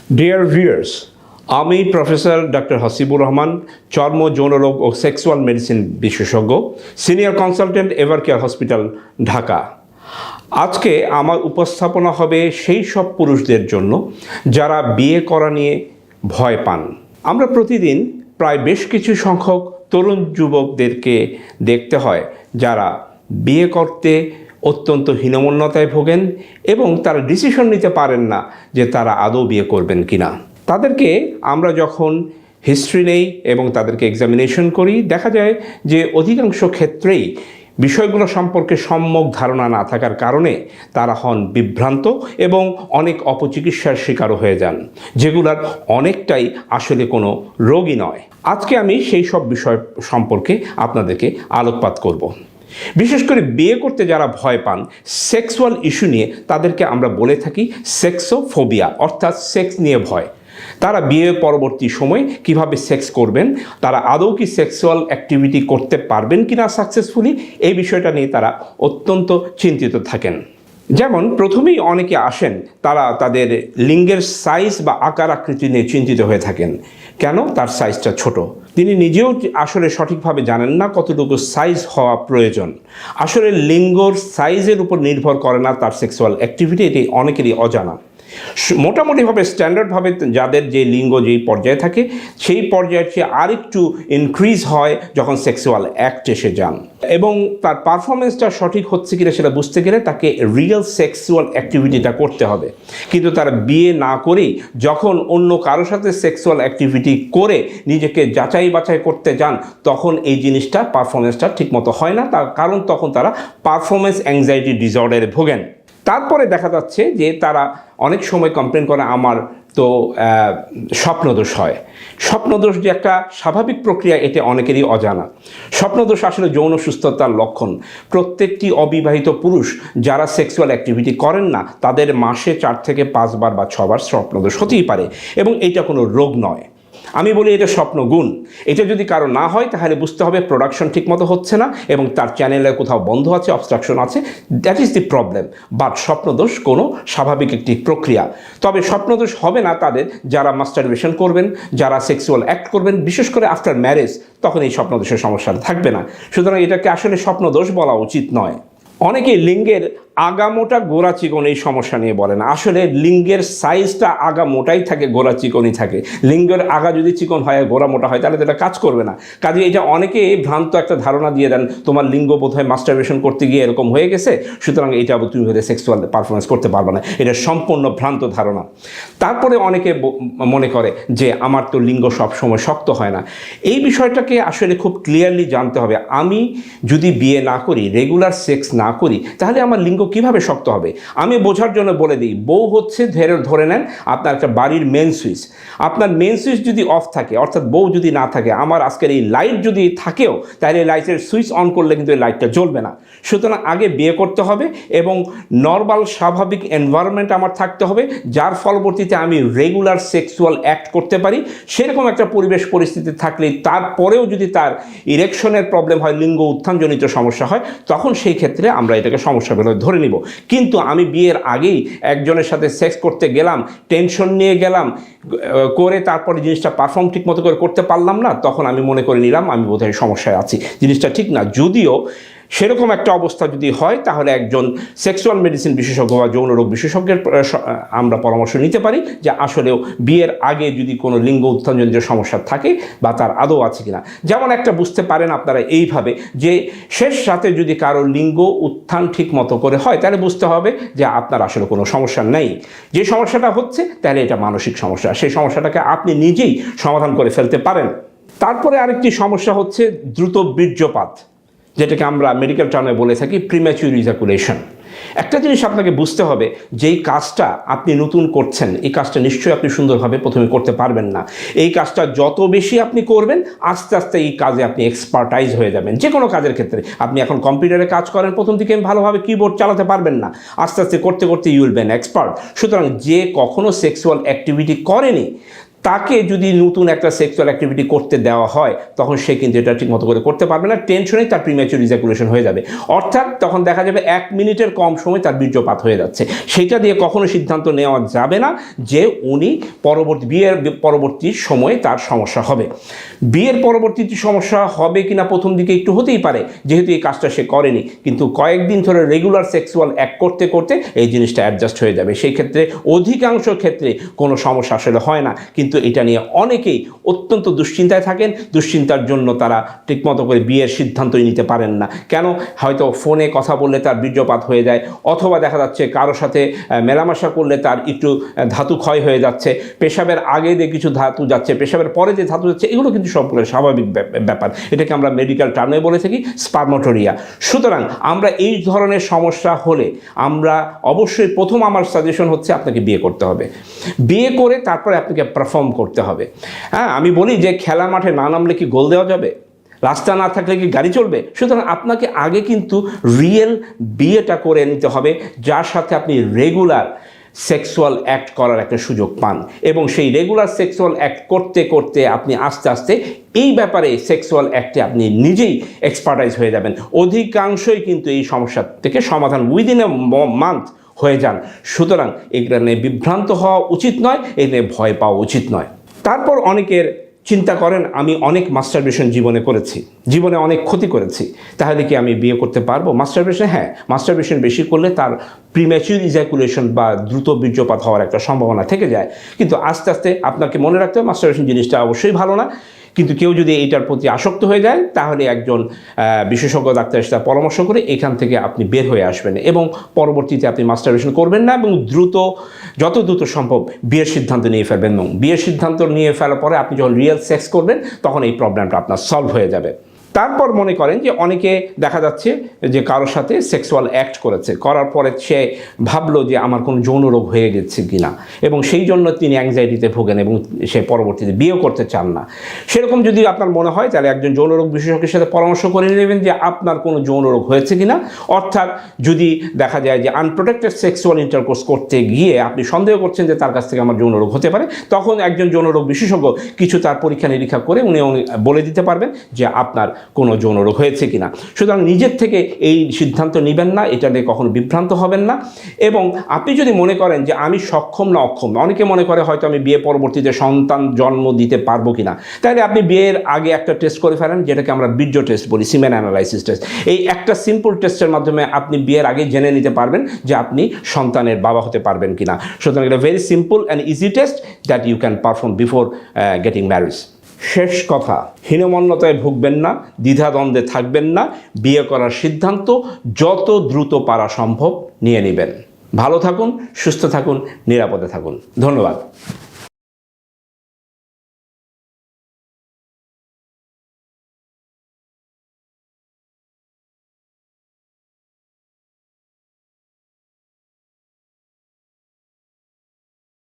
Dear viewers, আমি professor doctor Hasibur Rahman, চর্ম যৌনরোগ ও sexual medicine বিশেষজ্ঞ, senior consultant Evercare hospital, Dhaka. আজকে আমার উপস্থাপনা হবে সেই সব পুরুষদের জন্য যারা বিয়ে করা নিয়ে ভয় পান। আমরা প্রতিদিন প্রায় বেশ কিছু সংখ্যক তরুণ যুবকদেরকে দেখতে হয় যারা বিয়ে করতে অত্যন্ত হীনমন্যতায় ভোগেন এবং তারা ডিসিশন নিতে পারেন না যে তারা আদৌ বিয়ে করবেন কিনা। তাদেরকে আমরা যখন হিস্ট্রি নেই এবং তাদেরকে এক্সামিনেশন করি, দেখা যায় যে অধিকাংশ ক্ষেত্রেই বিষয়গুলো সম্পর্কে সম্যক ধারণা না থাকার কারণে তারা হন বিভ্রান্ত এবং অনেক অপচিকিৎসার শিকারও হয়ে যান, যেগুলার অনেকটাই আসলে কোনো রোগই নয়। আজকে আমি সেই সব বিষয় সম্পর্কে আপনাদেরকে আলোকপাত করব। বিশেষ করে বিয়ে করতে যারা ভয় পান সেক্সুয়াল ইস্যু নিয়ে, তাদেরকে আমরা বলে থাকি সেক্সোফোবিয়া, অর্থাৎ সেক্স নিয়ে ভয়। তারা বিয়ে পরবর্তী সময় কিভাবে সেক্স করবেন, তারা আদৌ কি সেক্সুয়াল অ্যাক্টিভিটি করতে পারবেন কিনা সাকসেসফুলি, এই বিষয়টা নিয়ে তারা অত্যন্ত চিন্তিত থাকেন। যেমন প্রথমেই অনেকে আসেন, তারা তাদের লিঙ্গের সাইজ বা আকার আকৃতি নিয়ে চিন্তিত হয়ে থাকেন। কেন? তার সাইজটা ছোট। তিনি নিজেও আসলে সঠিকভাবে জানেন না কতটুকু সাইজ হওয়া প্রয়োজন। আসলে লিঙ্গর সাইজের উপর নির্ভর করে না তার সেক্সুয়াল অ্যাক্টিভিটি, এটি অনেকেরই অজানা। মোটামুটিভাবে স্ট্যান্ডার্ডভাবে যাদের যে লিঙ্গ যেই পর্যায়ে থাকে, সেই পর্যায়ের চেয়ে আরেকটু ইনক্রিজ হয় যখন সেক্সুয়াল অ্যাক্ট এসে যান, এবং তার পারফরমেন্সটা সঠিক হচ্ছে কিনা সেটা বুঝতে গেলে তাকে রিয়েল সেক্সুয়াল অ্যাক্টিভিটিটা করতে হবে। কিন্তু তারা বিয়ে না করেই যখন অন্য কারোর সাথে সেক্সুয়াল অ্যাক্টিভিটি করে নিজেকে যাচাই বাছাই করতে যান, তখন এই জিনিসটা পারফরমেন্সটা ঠিকমতো হয় না, তার কারণ তখন তারা পারফরমেন্স অ্যাংজাইটি ডিসঅর্ডারে ভোগেন। তারপরে দেখা যাচ্ছে যে তারা অনেক সময় কমপ্লেন করে আমার তো স্বপ্নদোষ হয়। স্বপ্নদোষ যে একটা স্বাভাবিক প্রক্রিয়া, এটা অনেকেরই অজানা। স্বপ্নদোষ আসলে যৌন সুস্থতার লক্ষণ। প্রত্যেকটি অবিবাহিত পুরুষ যারা সেক্সুয়াল অ্যাক্টিভিটি করেন না, তাদের মাসে 4 থেকে 5 বার বা 6 বার স্বপ্নদোষ হতেই পারে, এবং এটা কোনো রোগ নয়। আমি বলি এটা স্বপ্ন গুণ। এটা যদি কারো না হয় তাহলে বুঝতে হবে প্রোডাকশন ঠিকমতো হচ্ছে না এবং তার চ্যানেলে কোথাও বন্ধ আছে, অবস্ট্রাকশন আছে, that is the problem. But স্বপ্নদোষ কোনো স্বাভাবিক একটি প্রক্রিয়া। তবে স্বপ্নদোষ হবে না তাদের যারা মাস্টারবেশন করবেন, যারা সেক্সুয়াল অ্যাক্ট করবেন, বিশেষ করে আফটার ম্যারেজ, তখন এই স্বপ্নদোষের সমস্যাটা থাকবে না। সুতরাং এটাকে আসলে স্বপ্নদোষ বলা উচিত নয়। অনেকে লিঙ্গের আগামোটা গোড়া চিকন এই সমস্যা নিয়ে বলেন। আসলে লিঙ্গের সাইজটা আগা মোটাই থাকে, গোড়া চিকনই থাকে। লিঙ্গের আগা যদি চিকন হয়, গোড়া মোটা হয়, তাহলে তো এটা কাজ করবে না। কাজে এটা অনেকে ভ্রান্ত একটা ধারণা দিয়ে দেন, তোমার লিঙ্গ বোধহয় মাস্টারবেশন করতে গিয়ে এরকম হয়ে গেছে, সুতরাং এটা তুমি হয়তো সেক্সুয়াল পারফরমেন্স করতে পারবে না। এটা সম্পূর্ণ ভ্রান্ত ধারণা। তারপরে অনেকে মনে করে যে আমার তো লিঙ্গ সবসময় শক্ত হয় না। এই বিষয়টাকে আসলে খুব ক্লিয়ারলি জানতে হবে। আমি যদি বিয়ে না করি, রেগুলার সেক্স না করি, তাহলে আমার লিঙ্গ কিভাবে শক্ত হবে? আমি বোঝার জন্য বলে দিই, বউ হচ্ছে ধরে নেন আপনার একটা বাড়ির মেন সুইচ। আপনার মেন সুইচ যদি অফ থাকে, অর্থাৎ বউ যদি না থাকে, আমার আজকের এই লাইট যদি থাকেও, তাহলে এই লাইটের সুইচ অন করলে কিন্তু এই লাইটটা জ্বলবে না। সুতরাং আগে বিয়ে করতে হবে এবং নর্মাল স্বাভাবিক এনভায়রনমেন্ট আমার থাকতে হবে, যার ফলবর্তীতে আমি রেগুলার সেক্সুয়াল অ্যাক্ট করতে পারি। সেরকম একটা পরিবেশ পরিস্থিতি থাকলে, তারপরেও যদি তার ইরেকশনের প্রবলেম হয়, লিঙ্গ উত্থানজনিত সমস্যা হয়, তখন সেই ক্ষেত্রে আমরা এটাকে সমস্যা বলে ধরে নিব। কিন্তু আমি বিয়ের আগেই একজনের সাথে সেক্স করতে গেলাম, টেনশন নিয়ে গেলাম, করে তারপরে জিনিসটা পারফর্ম ঠিক মতো করে করতে পারলাম না, তখন আমি মনে করে নিলাম আমি বোধহয় সমস্যায় আছি। জিনিসটা ঠিক না। যদিও সেরকম একটা অবস্থা যদি হয়, তাহলে একজন সেক্সুয়াল মেডিসিন বিশেষজ্ঞ বা যৌন রোগ বিশেষজ্ঞের আমরা পরামর্শ নিতে পারি যে আসলেও বিয়ের আগে যদি কোনো লিঙ্গ উত্থানজনিত সমস্যা থাকে বা তার আদৌ আছে কিনা। যেমন একটা বুঝতে পারেন আপনারা এইভাবে, যে শেষ রাতে যদি কারো লিঙ্গ উত্থান ঠিক মতো করে হয়, তাহলে বুঝতে হবে যে আপনার আসলে কোনো সমস্যা নেই। যে সমস্যাটা হচ্ছে, তাহলে এটা মানসিক সমস্যা। সেই সমস্যাটাকে আপনি নিজেই সমাধান করে ফেলতে পারেন। তারপরে আরেকটি সমস্যা হচ্ছে দ্রুত বীর্যপাত, যেটাকে আমরা মেডিকেল টার্মে বলে থাকি প্রিম্যাচুর ইজাকুলেশন। একটা জিনিস আপনাকে বুঝতে হবে, যেই কাজটা আপনি নতুন করছেন, এই কাজটা নিশ্চয়ই আপনি সুন্দরভাবে প্রথমে করতে পারবেন না। এই কাজটা যত বেশি আপনি করবেন, আস্তে আস্তে এই কাজে আপনি এক্সপার্টাইজ হয়ে যাবেন। যে কোনো কাজের ক্ষেত্রে আপনি এখন কম্পিউটারে কাজ করেন, প্রথম দিকে ভালোভাবে কিবোর্ড চালাতে পারবেন না, আস্তে আস্তে করতে করতে you will be an expert. সুতরাং যে কখনো সেক্সুয়াল অ্যাক্টিভিটি করেনি, তাকে যদি নতুন একটা সেক্সুয়াল অ্যাক্টিভিটি করতে দেওয়া হয় তখন সে কিন্তু এটা ঠিকমতো করে করতে পারবে না, টেনশনেই তার প্রিম্যাচুর ইজাকুলেশন হয়ে যাবে। অর্থাৎ তখন দেখা যাবে 1 মিনিটের কম সময় তার বীর্যপাত হয়ে যাচ্ছে। সেটা দিয়ে কখনো সিদ্ধান্ত নেওয়া যাবে না যে উনি বিয়ের পরবর্তী সময়ে তার সমস্যা হবে। বিয়ের পরবর্তীতে সমস্যা হবে কিনা প্রথম দিকে একটু হতেই পারে, যেহেতু এই কাজটা সে করেনি, কিন্তু কয়েকদিন ধরে রেগুলার সেক্সুয়াল অ্যাক্ট করতে করতে এই জিনিসটা অ্যাডজাস্ট হয়ে যাবে। সেই ক্ষেত্রে অধিকাংশ ক্ষেত্রে কোনো সমস্যা আসলে হয় না, কিন্তু এটা নিয়ে অনেকেই অত্যন্ত দুশ্চিন্তায় থাকেন। দুশ্চিন্তার জন্য তারা ঠিকমতো করে বিয়ের সিদ্ধান্তই নিতে পারেন না। কেন? হয়তো ফোনে কথা বললে তার বীর্যপাত হয়ে যায়, অথবা দেখা যাচ্ছে কারোর সাথে মেলামেশা করলে তার একটু ধাতু ক্ষয় হয়ে যাচ্ছে, পেশাবের আগে যে কিছু ধাতু যাচ্ছে, পেশাবের পরে যে ধাতু যাচ্ছে, এগুলো কিন্তু সবগুলো স্বাভাবিক ব্যাপার। এটাকে আমরা মেডিকেল টার্মে বলে থাকি স্পার্মোটোরিয়া। সুতরাং আমরা এই ধরনের সমস্যা হলে আমরা অবশ্যই প্রথম আমার সাজেশন হচ্ছে আপনাকে বিয়ে করতে হবে। বিয়ে করে তারপরে আপনাকে পারফর্ম করতে হবে। হ্যাঁ, আমি বলি যে খেলা মাঠে না নামলে কি গোল দেওয়া যাবে? রাস্তা না থাকলে কি গাড়ি চলবে? সুতরাং আপনাকে আগে কিন্তু রিয়েল বিয়েটা করে নিতে হবে, যার সাথে আপনি রেগুলার সেক্সুয়াল অ্যাক্ট করার একটা সুযোগ পান, এবং সেই রেগুলার সেক্সুয়াল অ্যাক্ট করতে করতে আপনি আস্তে আস্তে এই ব্যাপারে সেক্সুয়াল অ্যাক্টে আপনি নিজেই এক্সপার্টাইজ হয়ে যাবেন। অধিকাংশই কিন্তু এই সমস্যা থেকে সমাধান উইদিন এ মান্থ হয়ে যান। সুতরাং এগুলো নিয়ে বিভ্রান্ত হওয়া উচিত নয়, এ নিয়ে ভয় পাওয়া উচিত নয়। তারপর অনেকের চিন্তা করেন, আমি অনেক মাস্টারবেশন জীবনে করেছি, জীবনে অনেক ক্ষতি করেছি, তাহলে কি আমি বিয়ে করতে পারবো? মাস্টারবেশন, হ্যাঁ, মাস্টারবেশন বেশি করলে তার প্রিম্যাচুর ইজাকুলেশন বা দ্রুত বীর্যপাত হওয়ার একটা সম্ভাবনা থেকে যায়। কিন্তু আস্তে আস্তে আপনাকে মনে রাখতে হবে মাস্টারবেশন জিনিসটা অবশ্যই ভালো না, কিন্তু কেউ যদি এইটার প্রতি আসক্ত হয়ে যায় তাহলে একজন বিশেষজ্ঞ ডাক্তারের সাথে পরামর্শ করে এখান থেকে আপনি বের হয়ে আসবেন, এবং পরবর্তীতে আপনি মাস্টারবেশন করবেন না, এবং যত দ্রুত সম্ভব বিয়ের সিদ্ধান্ত নিয়ে ফেলবেন। এবং বিয়ের সিদ্ধান্ত নিয়ে ফেলার পরে আপনি যখন রিয়েল সেক্স করবেন তখন এই প্রবলেমটা আপনার সলভ হয়ে যাবে। তারপর মনে করেন যে অনেকে দেখা যাচ্ছে যে কারোর সাথে সেক্সুয়াল অ্যাক্ট করেছে, করার পরে সে ভাবলো যে আমার কোনো যৌন রোগ হয়ে গেছে কিনা, এবং সেই জন্য তিনি অ্যাংজাইটিতে ভোগেন এবং সে পরবর্তীতে বিয়েও করতে চান না। সেরকম যদি আপনার মনে হয় তাহলে একজন যৌন রোগ বিশেষজ্ঞের সাথে পরামর্শ করে নেবেন যে আপনার কোনো যৌন রোগ হয়েছে কিনা। অর্থাৎ যদি দেখা যায় যে আনপ্রোটেক্টেড সেক্সুয়াল ইন্টারকোর্স করতে গিয়ে আপনি সন্দেহ করছেন যে তার কাছ থেকে আমার যৌন রোগ হতে পারে, তখন একজন যৌন রোগ বিশেষজ্ঞ কিছু তার পরীক্ষা নিরীক্ষা করে উনি বলে দিতে পারবেন যে আপনার কোনো যৌন রোগ হয়েছে কিনা। সুতরাং নিজের থেকে এই সিদ্ধান্ত নেবেন না, এটা নিয়ে কখনো বিভ্রান্ত হবেন না। এবং আপনি যদি মনে করেন যে আমি সক্ষম না অক্ষম, অনেকে মনে করে হয়তো আমি বিয়ে পরবর্তীতে সন্তান জন্ম দিতে পারবো কিনা, তাহলে আপনি বিয়ের আগে একটা টেস্ট করে ফেলেন, যেটাকে আমরা বীর্য টেস্ট বলি, সিমেন অ্যানালাইসিস টেস্ট। এই একটা সিম্পল টেস্টের মাধ্যমে আপনি বিয়ের আগে জেনে নিতে পারবেন যে আপনি সন্তানের বাবা হতে পারবেন কিনা। সুতরাং এটা very simple and easy test that you can perform before getting marriage. শেষ কথা, হীনমন্যতায় ভুগবেন না, দ্বিধাদ্বন্দ্বে থাকবেন না, বিয়ে করার সিদ্ধান্ত যত দ্রুত পারা সম্ভব নিয়ে নেবেন। ভালো থাকুন, সুস্থ থাকুন, নিরাপদে থাকুন। ধন্যবাদ।